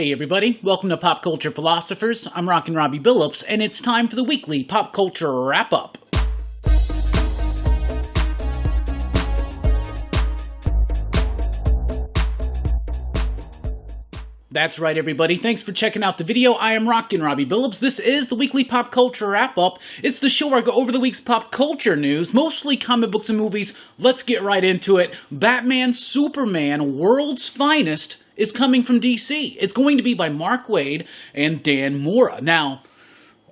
Hey everybody, welcome to Pop Culture Philosophers. I'm Rockin Robbie Billups, and it's time for the weekly Pop Culture Wrap-Up. That's right, everybody. Thanks for checking out the video. I am Rockin Robbie Billups. This is the weekly Pop Culture Wrap-Up. It's the show where I go over the week's pop culture news, mostly comic books and movies. Let's get right into it. Batman Superman World's Finest is coming from DC. It's going to be by Mark Waid and Dan Mora. Now,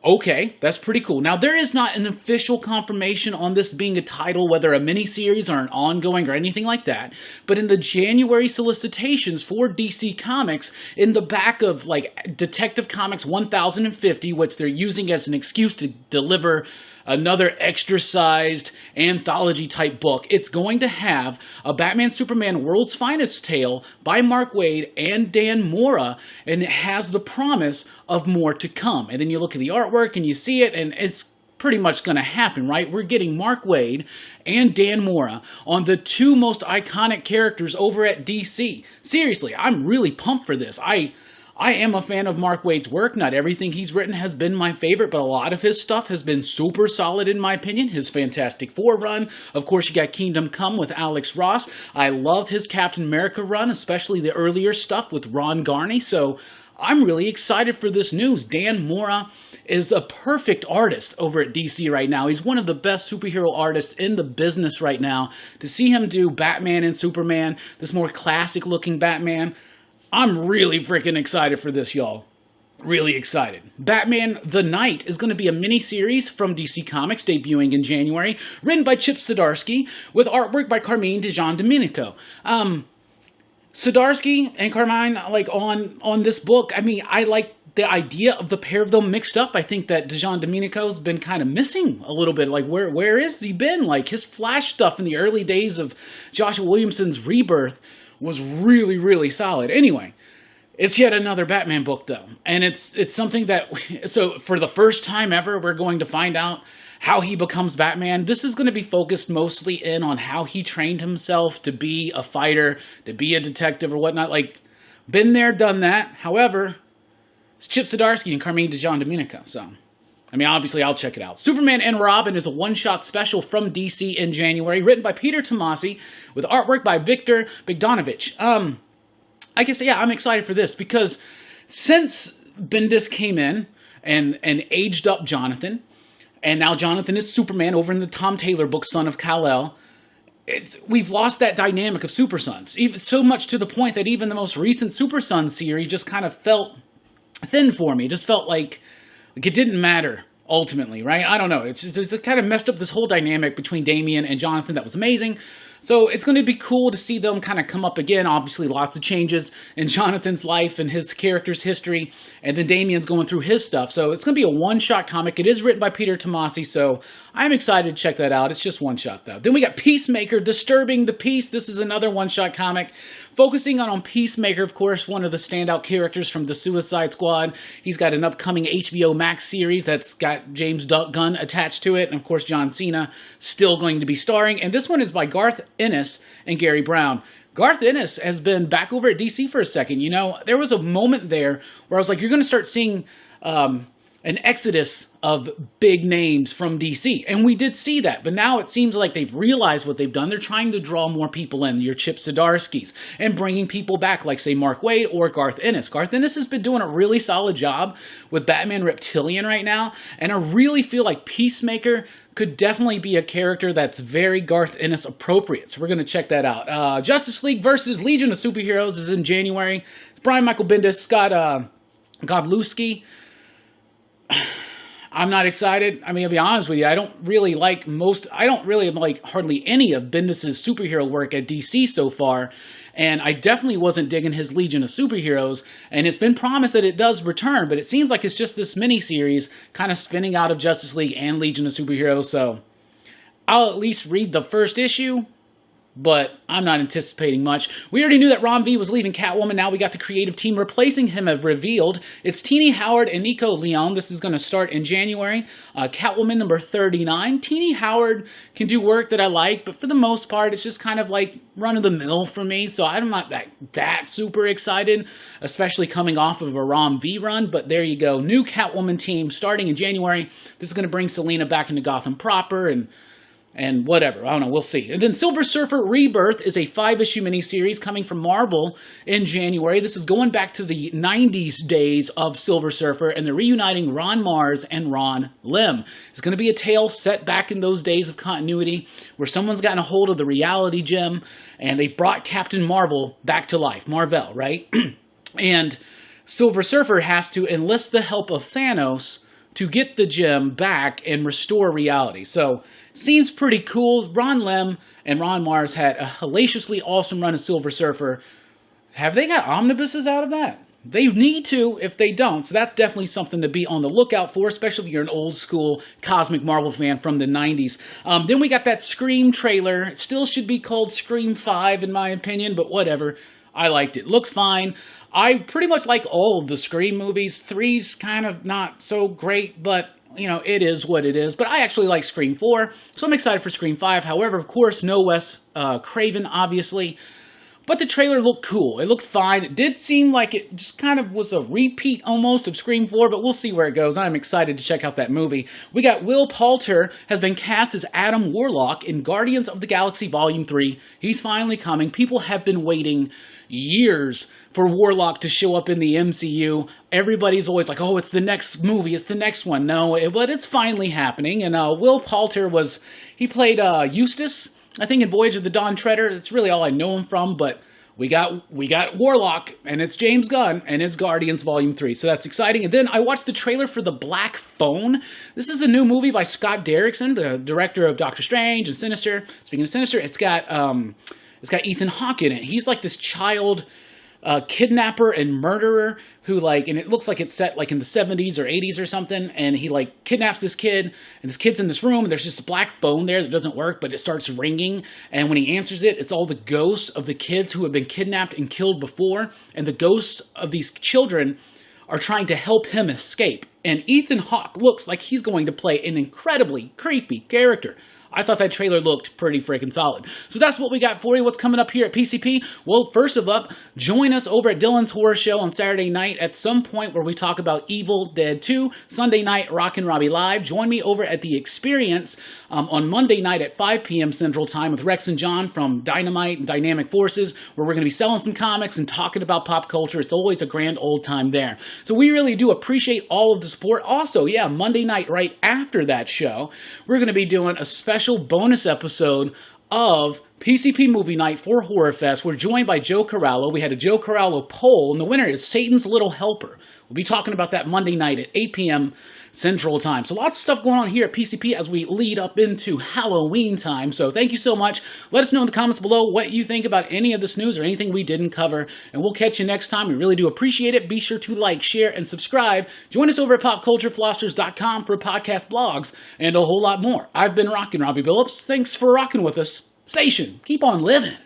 okay, that's pretty cool. Now, there is not an official confirmation on this being a title, whether a miniseries or an ongoing or anything like that, but in the January solicitations for DC Comics, in the back of, Detective Comics 1050, which they're using as an excuse to deliver another extra-sized anthology-type book, it's going to have a Batman Superman World's Finest tale by Mark Waid and Dan Mora, and it has the promise of more to come. And then you look at the artwork and you see it, and it's pretty much going to happen, right? We're getting Mark Waid and Dan Mora on the two most iconic characters over at DC. Seriously, I'm really pumped for this. I am a fan of Mark Waid's work. Not everything he's written has been my favorite, but a lot of his stuff has been super solid in my opinion. His Fantastic Four run. Of course, you got Kingdom Come with Alex Ross. I love his Captain America run, especially the earlier stuff with Ron Garney. So I'm really excited for this news. Dan Mora is a perfect artist over at DC right now. He's one of the best superhero artists in the business right now. To see him do Batman and Superman, this more classic-looking Batman, I'm really freaking excited for this, y'all. Really excited. Batman the Knight is going to be a mini-series from DC Comics debuting in January, written by Chip Zdarsky, with artwork by Carmine DiGiandomenico. Zdarsky and Carmine, on this book, I like the idea of the pair of them mixed up. I think that DiGiandomenico's been kind of missing a little bit. Where has he been? His Flash stuff in the early days of Joshua Williamson's Rebirth was really, really solid. Anyway, it's yet another Batman book, though. And it's something that, so for the first time ever, we're going to find out how he becomes Batman. This is going to be focused mostly in on how he trained himself to be a fighter, to be a detective or whatnot. Been there, done that. However, it's Chip Zdarsky and Carmine DiGiandomenico, so obviously, I'll check it out. Superman and Robin is a one-shot special from DC in January, written by Peter Tomasi, with artwork by Victor Bogdanovich. I guess, yeah, I'm excited for this, because since Bendis came in and aged up Jonathan, and now Jonathan is Superman over in the Tom Taylor book, Son of Kal-El, we've lost that dynamic of Super Sons, even so much to the point that even the most recent Super Sons series just kind of felt thin for me. It just felt like it didn't matter, ultimately, right? I don't know. It kind of messed up this whole dynamic between Damian and Jonathan that was amazing. So it's going to be cool to see them kind of come up again. Obviously, lots of changes in Jonathan's life and his character's history. And then Damian's going through his stuff. So it's going to be a one-shot comic. It is written by Peter Tomasi, so I'm excited to check that out. It's just one-shot, though. Then we got Peacemaker, Disturbing the Peace. This is another one-shot comic, focusing on Peacemaker, of course, one of the standout characters from the Suicide Squad. He's got an upcoming HBO Max series that's got James Gunn attached to it. And, of course, John Cena still going to be starring. And this one is by Garth Ennis and Gary Brown. Garth Ennis has been back over at DC for a second. There was a moment there where I was like, you're going to start seeing an exodus of big names from DC. And we did see that. But now it seems like they've realized what they've done. They're trying to draw more people in, your Chip Zdarskys, and bringing people back like, say, Mark Waid or Garth Ennis. Garth Ennis has been doing a really solid job with Batman Reptilian right now. And I really feel like Peacemaker could definitely be a character that's very Garth Ennis appropriate. So we're going to check that out. Justice League versus Legion of Superheroes is in January. It's Brian Michael Bendis, Scott Godlewski. I'm not excited. I'll be honest with you. I don't really like hardly any of Bendis' superhero work at DC so far. And I definitely wasn't digging his Legion of Superheroes. And it's been promised that it does return, but it seems like it's just this mini-series kind of spinning out of Justice League and Legion of Superheroes. So I'll at least read the first issue but I'm not anticipating much. We already knew that Ron V was leaving Catwoman. Now we got the creative team replacing him have revealed. It's Teenie Howard and Nico Leon. This is going to start in January. Catwoman number 39. Teenie Howard can do work that I like, but for the most part, it's just kind of like run-of-the-mill for me, so I'm not that super excited, especially coming off of a Ron V run, but there you go. New Catwoman team starting in January. This is going to bring Selina back into Gotham proper, and whatever. I don't know. We'll see. And then Silver Surfer Rebirth is a 5-issue miniseries coming from Marvel in January. This is going back to the 90s days of Silver Surfer, and they're reuniting Ron Marz and Ron Lim. It's going to be a tale set back in those days of continuity where someone's gotten a hold of the reality gem, and they brought Captain Marvel back to life. Marvel, right? And Silver Surfer has to enlist the help of Thanos to get the gem back and restore reality. So, seems pretty cool. Ron Lim and Ron Marz had a hellaciously awesome run of Silver Surfer. Have they got omnibuses out of that? They need to if they don't. So that's definitely something to be on the lookout for, especially if you're an old school Cosmic Marvel fan from the 90s. Then we got that Scream trailer. It still should be called Scream 5 in my opinion, but whatever. I liked it. Looked fine. I pretty much like all of the Scream movies. 3's kind of not so great, but you know, it is what it is. But I actually like Scream 4, so I'm excited for Scream 5. However, of course, no Wes Craven, obviously. But the trailer looked cool. It looked fine. It did seem like it just kind of was a repeat almost of Scream 4, but we'll see where it goes. I'm excited to check out that movie. We got Will Poulter has been cast as Adam Warlock in Guardians of the Galaxy Volume 3. He's finally coming. People have been waiting years for Warlock to show up in the MCU. Everybody's always like, oh, it's the next movie, it's the next one. No, but it's finally happening. And Will Poulter he played Eustace, I think, in Voyage of the Dawn Treader. That's really all I know him from, but we got Warlock, and it's James Gunn, and it's Guardians Volume 3, so that's exciting. And then I watched the trailer for The Black Phone. This is a new movie by Scott Derrickson, the director of Doctor Strange and Sinister. Speaking of Sinister, it's got Ethan Hawke in it. He's like this child kidnapper and murderer who and it looks like it's set in the 70s or 80s or something, and he kidnaps this kid, and this kid's in this room, and there's just a black phone there that doesn't work, but it starts ringing, and when he answers it, it's all the ghosts of the kids who have been kidnapped and killed before, and the ghosts of these children are trying to help him escape, and Ethan Hawke looks like he's going to play an incredibly creepy character. I thought that trailer looked pretty freaking solid. So that's what we got for you. What's coming up here at PCP? Well, first of all, join us over at Dylan's Horror Show on Saturday night at some point where we talk about Evil Dead 2. Sunday night, Rockin Robbie Live. Join me over at The Experience on Monday night at 5 p.m. Central Time with Rex and John from Dynamite and Dynamic Forces, where we're going to be selling some comics and talking about pop culture. It's always a grand old time there. So we really do appreciate all of the support. Also, Monday night right after that show, we're going to be doing a special bonus episode of PCP Movie Night for Horror Fest. We're joined by Joe Corallo. We had a Joe Corallo poll, and the winner is Satan's Little Helper. We'll be talking about that Monday night at 8 p.m. Central Time. So lots of stuff going on here at PCP as we lead up into Halloween time. So thank you so much. Let us know in the comments below what you think about any of this news or anything we didn't cover. And we'll catch you next time. We really do appreciate it. Be sure to like, share, and subscribe. Join us over at popculturephilosophers.com for podcast blogs and a whole lot more. I've been Rockin Robbie Billups. Thanks for rocking with us. Station, keep on living.